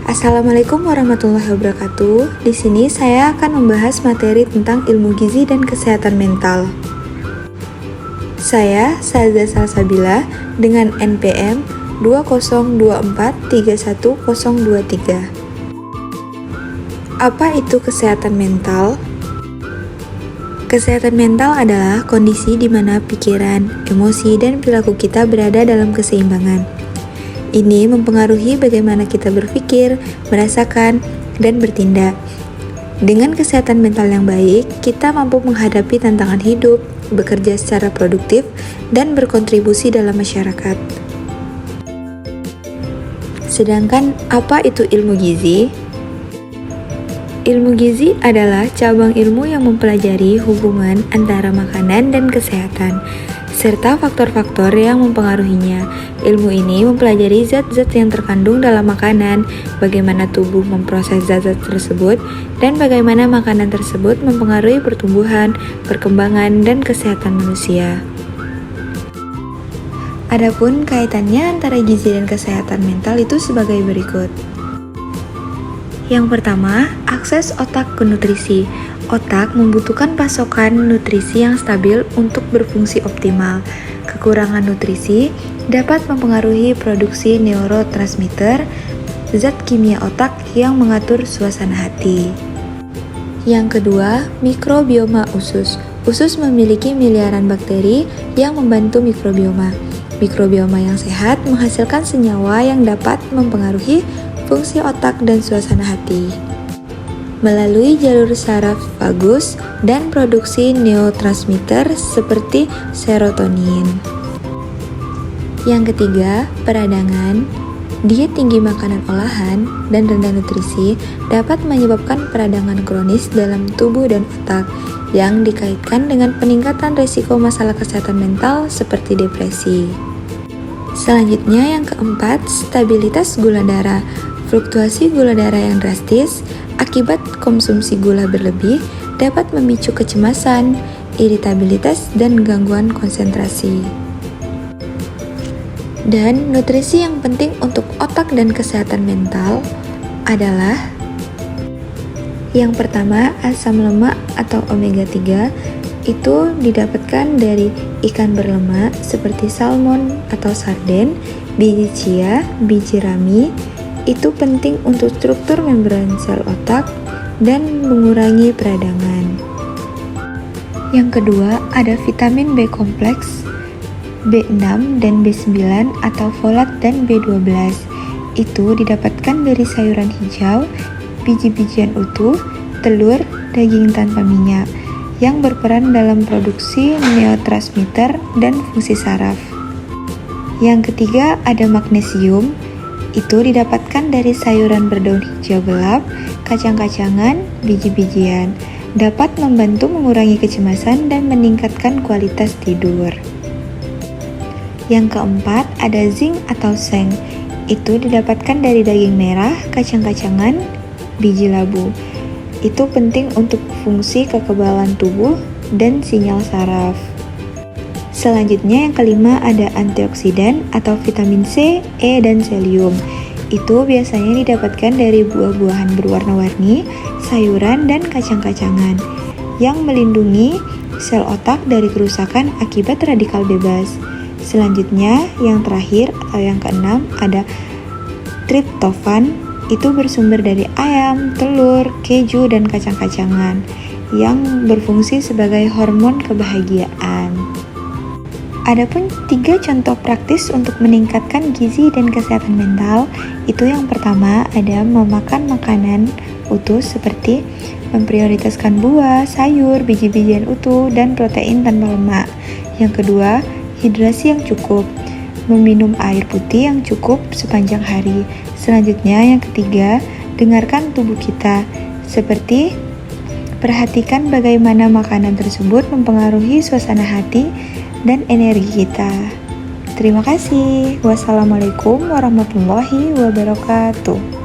Assalamualaikum warahmatullahi wabarakatuh. Di sini saya akan membahas materi tentang ilmu gizi dan kesehatan mental. Saya Saza Salsabila dengan NPM 202431023. Apa itu kesehatan mental? Kesehatan mental adalah kondisi di mana pikiran, emosi, dan perilaku kita berada dalam keseimbangan. Ini mempengaruhi bagaimana kita berpikir, merasakan, dan bertindak. Dengan kesehatan mental yang baik, kita mampu menghadapi tantangan hidup, bekerja secara produktif, dan berkontribusi dalam masyarakat. Sedangkan, apa itu ilmu gizi? Ilmu gizi adalah cabang ilmu yang mempelajari hubungan antara makanan dan kesehatan, serta faktor-faktor yang mempengaruhinya. Ilmu ini mempelajari zat-zat yang terkandung dalam makanan, bagaimana tubuh memproses zat-zat tersebut, dan bagaimana makanan tersebut mempengaruhi pertumbuhan, perkembangan, dan kesehatan manusia. Adapun kaitannya antara gizi dan kesehatan mental itu sebagai berikut. Yang pertama, akses otak ke nutrisi. Otak membutuhkan pasokan nutrisi yang stabil untuk berfungsi optimal. Kekurangan nutrisi dapat mempengaruhi produksi neurotransmitter, zat kimia otak yang mengatur suasana hati. Yang kedua, mikrobioma usus. Usus memiliki miliaran bakteri yang membantu mikrobioma. Mikrobioma yang sehat menghasilkan senyawa yang dapat mempengaruhi fungsi otak dan suasana hati melalui jalur saraf vagus dan produksi neurotransmitter seperti serotonin. Yang ketiga, peradangan. Diet tinggi makanan olahan dan rendah nutrisi dapat menyebabkan peradangan kronis dalam tubuh dan otak yang dikaitkan dengan peningkatan risiko masalah kesehatan mental seperti depresi. Selanjutnya yang keempat, stabilitas gula darah. Fluktuasi gula darah yang drastis akibat konsumsi gula berlebih dapat memicu kecemasan, iritabilitas, dan gangguan konsentrasi. Dan nutrisi yang penting untuk otak dan kesehatan mental adalah yang pertama, asam lemak atau omega 3 itu didapatkan dari ikan berlemak seperti salmon atau sarden, biji chia, biji rami. Itu penting untuk struktur membran sel otak dan mengurangi peradangan. Yang kedua, ada vitamin B kompleks, B6 dan B9 atau folat dan B12. Itu didapatkan dari sayuran hijau, biji-bijian utuh, telur, daging tanpa minyak, yang berperan dalam produksi neurotransmitter dan fungsi saraf. Yang ketiga, ada magnesium. Itu didapatkan dari sayuran berdaun hijau gelap, kacang-kacangan, biji-bijian. Dapat membantu mengurangi kecemasan dan meningkatkan kualitas tidur. Yang keempat, ada zinc atau seng. Itu didapatkan dari daging merah, kacang-kacangan, biji labu. Itu penting untuk fungsi kekebalan tubuh dan sinyal saraf. Selanjutnya yang kelima ada antioksidan atau vitamin C, E, dan selium. Itu biasanya didapatkan dari buah-buahan berwarna-warni, sayuran, dan kacang-kacangan yang melindungi sel otak dari kerusakan akibat radikal bebas. Selanjutnya yang terakhir atau yang keenam ada triptofan. Itu bersumber dari ayam, telur, keju, dan kacang-kacangan yang berfungsi sebagai hormon kebahagiaan. Adapun 3 contoh praktis untuk meningkatkan gizi dan kesehatan mental, itu yang pertama ada memakan makanan utuh seperti memprioritaskan buah, sayur, biji-bijian utuh, dan protein tanpa lemak. Yang kedua, hidrasi yang cukup, meminum air putih yang cukup sepanjang hari. Selanjutnya yang ketiga, dengarkan tubuh kita, seperti perhatikan bagaimana makanan tersebut mempengaruhi suasana hati dan energi kita. Terima kasih. Wassalamualaikum warahmatullahi wabarakatuh.